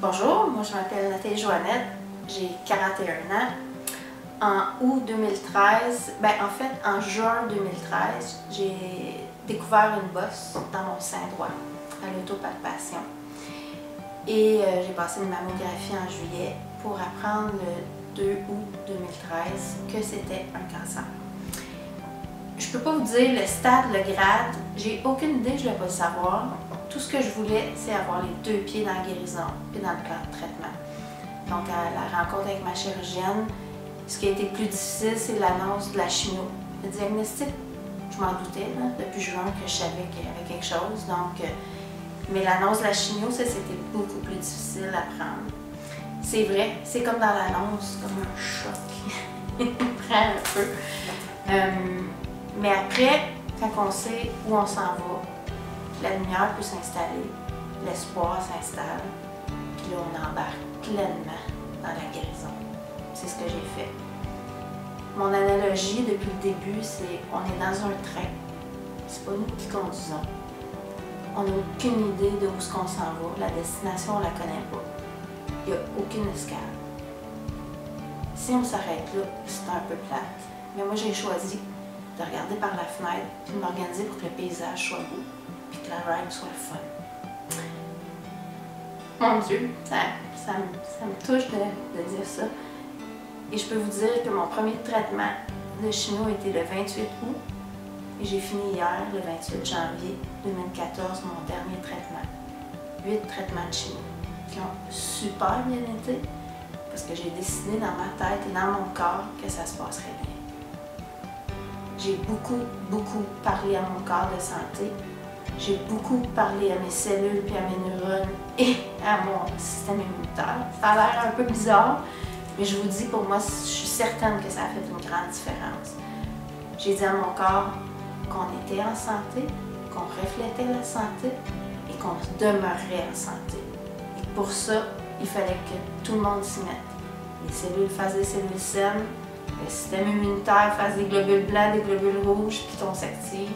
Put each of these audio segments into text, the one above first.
Bonjour, moi je m'appelle Nathalie Joannette, j'ai 41 ans. En août 2013, en fait en juin 2013, j'ai découvert une bosse dans mon sein droit à l'autopalpation. Et j'ai passé une mammographie en juillet pour apprendre le 2 août 2013 que c'était un cancer. Je peux pas vous dire le stade, le grade, j'ai aucune idée, je ne voulais pas le savoir. Tout ce que je voulais, c'est avoir les deux pieds dans la guérison et dans le plan de traitement. Donc à la rencontre avec ma chirurgienne, ce qui a été plus difficile, c'est l'annonce de la chimio. Le diagnostic, je m'en doutais, là, depuis juin que je savais qu'il y avait quelque chose. Mais l'annonce de la chimio, ça c'était beaucoup plus difficile à prendre. C'est vrai, c'est comme dans l'annonce, comme un choc. Il prend un peu. Mais après, quand on sait où on s'en va, la lumière peut s'installer, l'espoir s'installe, puis là on embarque pleinement dans la guérison. C'est ce que j'ai fait. Mon analogie depuis le début, c'est on est dans un train. C'est pas nous qui conduisons. On n'a aucune idée de où est-ce qu'on s'en va. La destination, on la connaît pas. Il n'y a aucune escale. Si on s'arrête là, c'est un peu plate. Mais moi, j'ai choisi de regarder par la fenêtre et de m'organiser pour que le paysage soit beau et que la ride soit le fun. Mon Dieu, ça me touche de dire ça. Et je peux vous dire que mon premier traitement de chimio était le 28 août et j'ai fini hier, le 28 janvier 2014, mon dernier traitement. 8 traitements de chimio qui ont super bien été parce que j'ai décidé dans ma tête et dans mon corps que ça se passerait bien. J'ai beaucoup parlé à mon corps de santé. J'ai beaucoup parlé à mes cellules puis à mes neurones et à mon système immunitaire. Ça a l'air un peu bizarre, mais je vous dis, pour moi, je suis certaine que ça a fait une grande différence. J'ai dit à mon corps qu'on était en santé, qu'on reflétait la santé et qu'on demeurait en santé. Et pour ça, il fallait que tout le monde s'y mette. Les cellules fassent des cellules saines, le système immunitaire fasse des globules blancs, des globules rouges, puis qu'on s'active.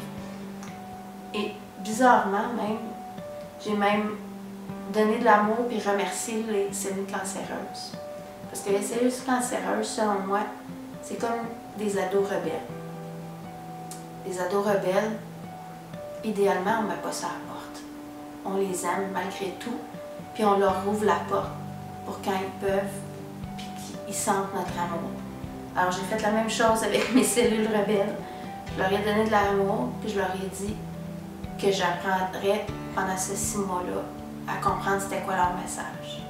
Et bizarrement même, j'ai même donné de l'amour et remercié les cellules cancéreuses. Parce que les cellules cancéreuses, selon moi, c'est comme des ados rebelles. Les ados rebelles, idéalement, on ne met pas ça à la porte. On les aime malgré tout, puis on leur ouvre la porte pour quand ils peuvent, puis qu'ils sentent notre amour. Alors j'ai fait la même chose avec mes cellules rebelles. Je leur ai donné de l'amour, puis je leur ai dit que j'apprendrais pendant ces 6 mois-là à comprendre c'était quoi leur message.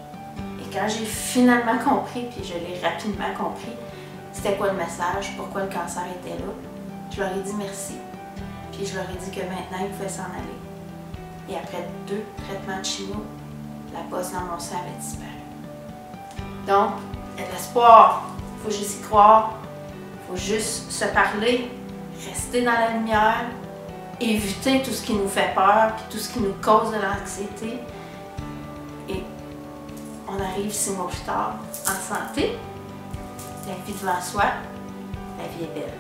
Et quand j'ai finalement compris, puis je l'ai rapidement compris, c'était quoi le message, pourquoi le cancer était là, je leur ai dit merci. Puis je leur ai dit que maintenant ils pouvaient s'en aller. Et après 2 traitements de chimio, la bosse dans mon sein avait disparu. Donc, il y a de l'espoir. Il faut juste y croire. Il faut juste se parler, rester dans la lumière, éviter tout ce qui nous fait peur, puis tout ce qui nous cause de l'anxiété. Et on arrive 6 mois plus tard en santé, la vie devant soi, la vie est belle.